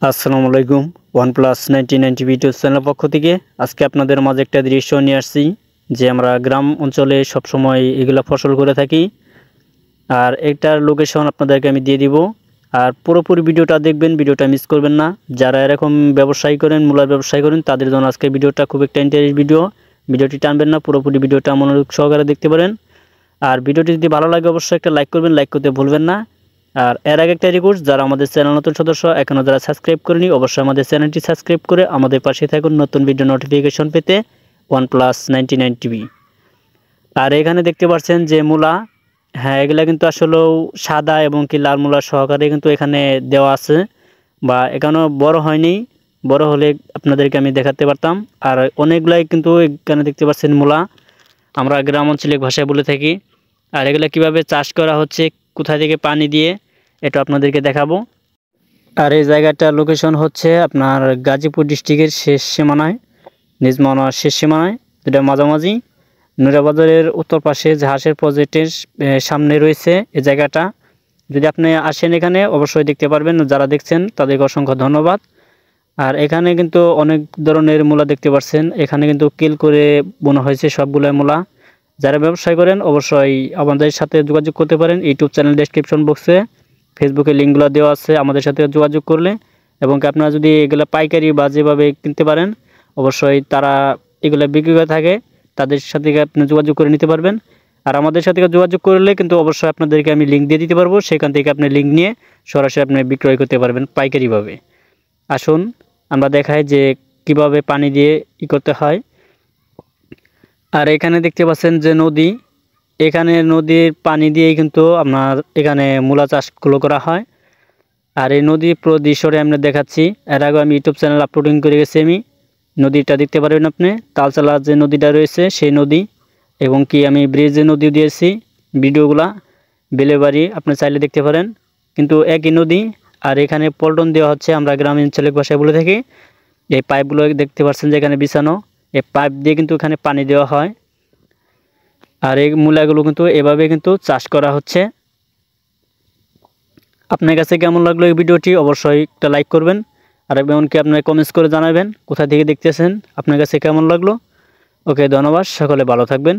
আসসালামু আলাইকুম। OnePlus 9090 video channel পক্ষ থেকে আজকে আপনাদের মাঝে একটা দৃশ্য নিয়ে আসছি যে আমরা গ্রাম অঞ্চলে সবসময় এগুলা ফসল করে থাকি। আর এটার লোকেশন আপনাদেরকে আমি দিয়ে দিব। আর পুরোপুরি ভিডিওটা দেখবেন, ভিডিওটা মিস করবেন না। যারা এরকম ব্যবসায়ী করেন, মূলার ব্যবসায়ী করেন, তাদের জন্য আজকে ভিডিওটা খুব একটা ইন্টারেস্ট ভিডিও। ভিডিওটি টানবেন না, পুরোপুরি ভিডিওটা মনোযোগ সহকারে দেখতে পারেন। আর ভিডিওটি যদি ভালো লাগে অবশ্যই একটা লাইক করবেন, লাইক করতে ভুলবেন না। আর এর আগে একটা রিকোয়েস্ট, যারা আমাদের চ্যানেল নতুন সদস্য এখনও যারা সাবস্ক্রাইব করেনি অবশ্যই আমাদের চ্যানেলটি সাবস্ক্রাইব করে আমাদের পাশে থাকুন নতুন ভিডিও নোটিফিকেশন পেতে OnePlus 9090 TV। আর এখানে দেখতে পাচ্ছেন যে মূলা, হ্যাঁ এগুলা কিন্তু আসলেও সাদা এবং কি লাল মূলা সহকারে কিন্তু এখানে দেওয়া আছে, বা এখনও বড় হয়নি। বড় হলে আপনাদেরকে আমি দেখাতে পারতাম। আর অনেকগুলাই কিন্তু এখানে দেখতে পাচ্ছেন মূলা, আমরা গ্রাম আঞ্চলিক ভাষায় বলে থাকি। আর এগুলা কিভাবে চাষ করা হচ্ছে, কোথা থেকে পানি দিয়ে, এটা আপনাদেরকে দেখাবো। আর এই জায়গাটার লোকেশন হচ্ছে আপনার গাজীপুর ডিস্ট্রিক্টের শেষ সীমানায়, নিজমানার শেষ সীমানায়, যেটা মাঝামাঝি নুরাবাজারের উত্তর পাশে জাহাজের প্রজেক্টের সামনে রয়েছে এই জায়গাটা। যদি আপনি আসেন এখানে অবশ্যই দেখতে পারবেন। যারা দেখছেন তাদেরকে অসংখ্য ধন্যবাদ। আর এখানে কিন্তু অনেক ধরনের মূলা দেখতে পাচ্ছেন, এখানে কিন্তু কিল করে বোনা হয়েছে সবগুলো মূলা। যারা ব্যবসায় করেন অবশ্যই আমাদের সাথে যোগাযোগ করতে পারেন। ইউটিউব চ্যানেল ডেসক্রিপশন বক্সে ফেসবুকের লিঙ্কগুলো দেওয়া আছে, আমাদের সাথে যোগাযোগ করলে। এবং আপনারা যদি এগুলো পাইকারি বা যেভাবে কিনতে পারেন অবশ্যই তারা এগুলো বিক্রি করে থাকে, তাদের সাথে আপনি যোগাযোগ করে নিতে পারবেন। আর আমাদের সাথে যোগাযোগ করলে কিন্তু অবশ্যই আপনাদেরকে আমি লিঙ্ক দিয়ে দিতে পারবো, সেখান থেকে আপনি লিঙ্ক নিয়ে সরাসরি আপনি বিক্রয় করতে পারবেন পাইকারিভাবে। আসুন আমরা দেখাই যে কিভাবে পানি দিয়ে করতে হয়। আর এখানে দেখতে পাচ্ছেন যে নদী, এখানে নদীর পানি দিয়েই কিন্তু আপনার এখানে মূলা চাষগুলো করা হয়। আর এই নদী পুরো দৃশ্যটা আমরা দেখাচ্ছি। এর আগে আমি ইউটিউব চ্যানেল আপলোডিং করে গেছি। আমি নদীটা দেখতে পারবেন আপনি, তালচালা যে নদীটা রয়েছে সেই নদী, এবং কি আমি ব্রিজে নদী দিয়েছি ভিডিওগুলা, বেলেবাড়ি আপনি চাইলে দেখতে পারেন, কিন্তু একই নদী। আর এখানে পল্টন দেওয়া হচ্ছে, আমরা গ্রামীণ আঞ্চলিক ভাষায় বলে থাকি। এই পাইপগুলো দেখতে পাচ্ছেন যে এখানে বিছানো, এই পাইপ দিয়ে কিন্তু এখানে পানি দেওয়া হয়। আর এই মূলাগুলো কিন্তু এভাবে কিন্তু চাষ করা হচ্ছে। আপনার কাছে কেমন লাগলো এই ভিডিওটি অবশ্যই একটা লাইক করবেন। আর এমনকি আপনারা কমেন্টস করে জানাবেন কোথা থেকে দেখতেছেন, আপনার কাছে কেমন লাগলো। ওকে, ধন্যবাদ, সকলে ভালো থাকবেন।